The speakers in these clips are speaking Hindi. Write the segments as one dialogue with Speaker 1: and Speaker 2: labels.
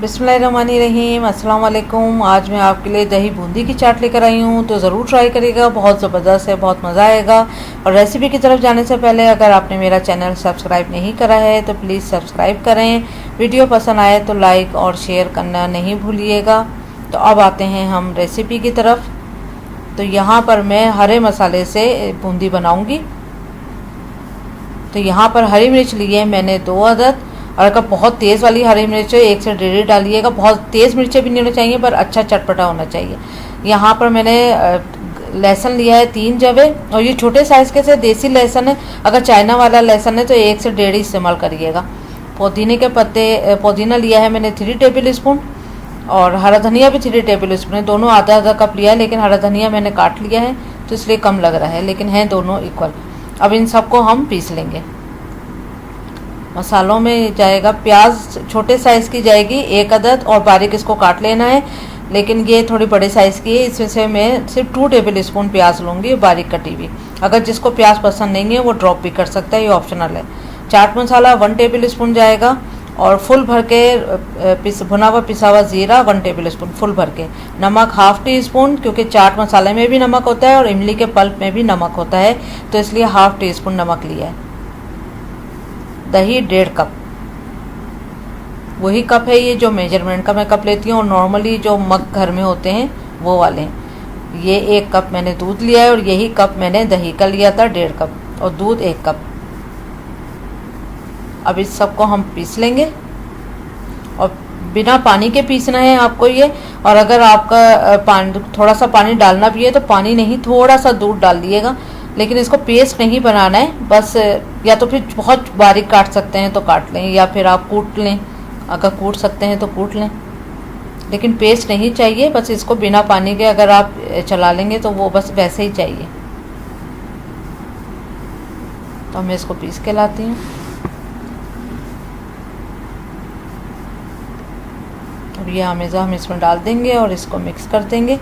Speaker 1: बिस्मिल्लाहिर्रहमानिर्रहीम, अस्सलाम वालेकुम। आज मैं आपके लिए दही बूंदी की चाट लेकर आई हूँ, तो ज़रूर ट्राई करिएगा। बहुत ज़बरदस्त है, बहुत मज़ा आएगा। और रेसिपी की तरफ जाने से पहले अगर आपने मेरा चैनल सब्सक्राइब नहीं करा है तो प्लीज़ सब्सक्राइब करें। वीडियो पसंद आए तो लाइक और शेयर करना नहीं भूलिएगा। तो अब आते हैं हम रेसिपी की तरफ। तो यहाँ पर मैं हरे मसाले से बूंदी बनाऊँगी। तो यहाँ पर हरी मिर्च ली है मैंने 2 अदद। और अगर बहुत तेज़ वाली हरी मिर्च है 1 से 1.5 डालिएगा। बहुत तेज़ मिर्चें भी नहीं होनी चाहिए, पर अच्छा चटपटा होना चाहिए। यहाँ पर मैंने लहसुन लिया है 3 जवे, और ये छोटे साइज़ के से देसी लहसुन है। अगर चाइना वाला लहसुन है तो 1 से 1.5 इस्तेमाल करिएगा। पुदीने के पत्ते, पुदीना लिया है मैंने 3 टेबल स्पून, और हरा धनिया भी 3 टेबल स्पून है। दोनों आधा आधा कप लिया है, लेकिन हरा धनिया मैंने काट लिया है तो इसलिए कम लग रहा है, लेकिन हैं दोनों इक्वल। अब इन सबको हम पीस लेंगे। मसालों में जाएगा प्याज, छोटे साइज़ की जाएगी 1 अदद, और बारीक इसको काट लेना है। लेकिन ये थोड़ी बड़े साइज़ की है, इसमें से मैं सिर्फ 2 टेबल स्पून प्याज लूँगी, बारीक कटी हुई। अगर जिसको प्याज पसंद नहीं है वो ड्रॉप भी कर सकता है, ये ऑप्शनल है। चाट मसाला 1 टेबल स्पून जाएगा, और फुल भर के भुना हुआ पिसा हुआ ज़ीरा 1 टेबल स्पून फुल भर के। नमक ½ टी स्पून, क्योंकि चाट मसाले में भी नमक होता है और इमली के पल्प में भी नमक होता है, तो इसलिए ½ टी स्पून नमक लिया है। दही 1.5 कप, वही कप है ये जो मेजरमेंट का मैं कप लेती हूँ, और नॉर्मली जो मग घर में होते हैं वो वाले हैं। ये 1 कप मैंने दूध लिया है, और यही कप मैंने दही का लिया था 1.5 कप, और दूध 1 कप। अब इस सबको हम पीस लेंगे, और बिना पानी के पीसना है आपको ये। और अगर आपका पानी, थोड़ा सा पानी डालना भी है तो पानी नहीं, थोड़ा सा दूध डाल दिएगा। लेकिन इसको पेस्ट नहीं बनाना है, बस या तो फिर बहुत बारीक काट सकते हैं तो काट लें, या फिर आप कूट लें। अगर कूट सकते हैं तो कूट लें, लेकिन पेस्ट नहीं चाहिए। बस इसको बिना पानी के अगर आप चला लेंगे तो वो बस वैसे ही चाहिए। तो मैं इसको पीस के लाती हूँ। अब ये हमेशा हम इसमें डाल देंगे और इसको मिक्स कर देंगे।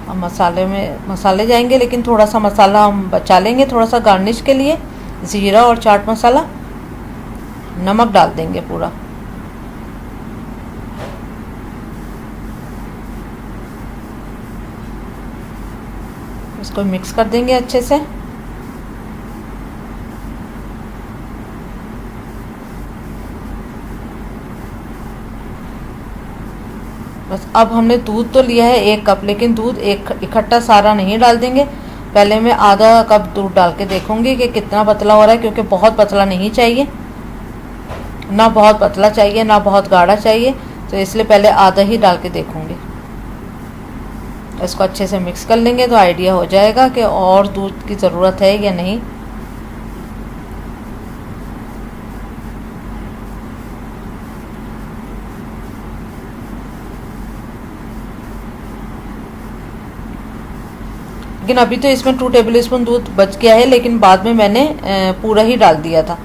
Speaker 1: अब मसाले जाएंगे, लेकिन थोड़ा सा मसाला हम बचा लेंगे थोड़ा सा गार्निश के लिए। ज़ीरा और चाट मसाला, नमक डाल देंगे पूरा। इसको मिक्स कर देंगे अच्छे से। बस अब हमने दूध तो लिया है 1 कप, लेकिन दूध एक इकट्ठा सारा नहीं डाल देंगे। पहले मैं आधा कप दूध डाल के देखूंगी कि कितना पतला हो रहा है, क्योंकि बहुत पतला नहीं चाहिए, ना बहुत पतला चाहिए, ना बहुत गाढ़ा चाहिए। तो इसलिए पहले आधा ही डाल के देखूंगी। इसको अच्छे से मिक्स कर लेंगे तो आइडिया हो जाएगा कि और दूध की ज़रूरत है या नहीं। लेकिन अभी तो इसमें 2 टेबल स्पून दूध बच गया है, लेकिन बाद में मैंने पूरा ही डाल दिया था,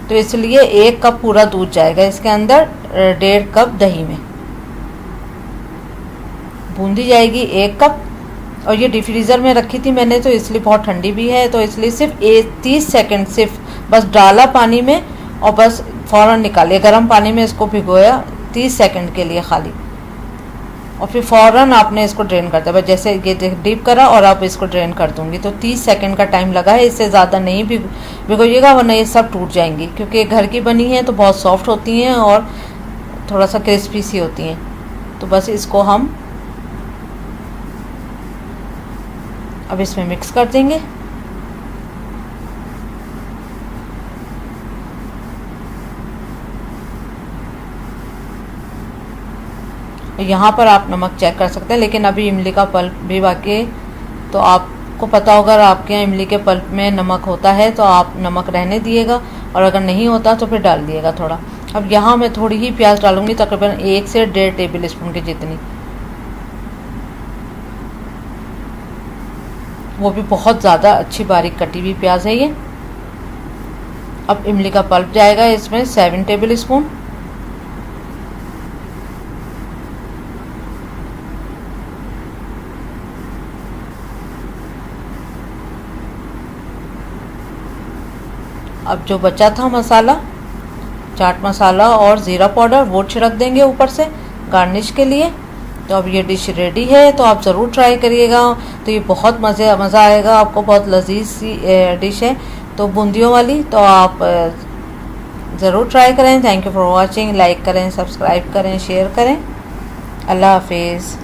Speaker 1: तो इसलिए 1 कप पूरा दूध जाएगा इसके अंदर। 1.5 कप दही में बूंदी जाएगी 1 कप। और ये डिफ्रीज़र में रखी थी मैंने, तो इसलिए बहुत ठंडी भी है, तो इसलिए सिर्फ 30 सेकेंड सिर्फ बस डाला पानी में, और बस फ़ौरन निकालिए। गर्म पानी में इसको भिगोया 30 सेकेंड के लिए खाली, और फिर फ़ौरन आपने इसको ड्रेन कर दिया। बस जैसे ये डीप करा और अब इसको ड्रेन कर दूंगी। तो 30 सेकंड का टाइम लगा है, इससे ज़्यादा नहीं भिगोइएगा, वरना ये सब टूट जाएंगी, क्योंकि घर की बनी है तो बहुत सॉफ्ट होती हैं और थोड़ा सा क्रिस्पी सी होती हैं। तो बस इसको हम अब इसमें मिक्स कर देंगे। यहाँ पर आप नमक चेक कर सकते हैं, लेकिन अभी इमली का पल्प भी बाकी है, तो आपको पता होगा अगर आपके यहाँ इमली के पल्प में नमक होता है तो आप नमक रहने दिएगा, और अगर नहीं होता तो फिर डाल दिएगा थोड़ा। अब यहाँ मैं थोड़ी ही प्याज डालूंगी, तकरीबन 1 से 1.5 टेबल स्पून की जितनी, वो भी बहुत ज़्यादा अच्छी बारीक कटी हुई प्याज है ये। अब इमली का पल्प जाएगा इसमें 7 टेबल स्पून, अब जो बचा था मसाला, चाट मसाला और ज़ीरा पाउडर, वो छिड़क देंगे ऊपर से गार्निश के लिए। तो अब ये डिश रेडी है, तो आप ज़रूर ट्राई करिएगा। तो ये बहुत मज़ा आएगा आपको, बहुत लजीज सी डिश है तो बूंदियों वाली। तो आप ज़रूर ट्राई करें। Thank you for watching. Like करें, सब्सक्राइब करें, शेयर करें। अल्लाह हाफिज़।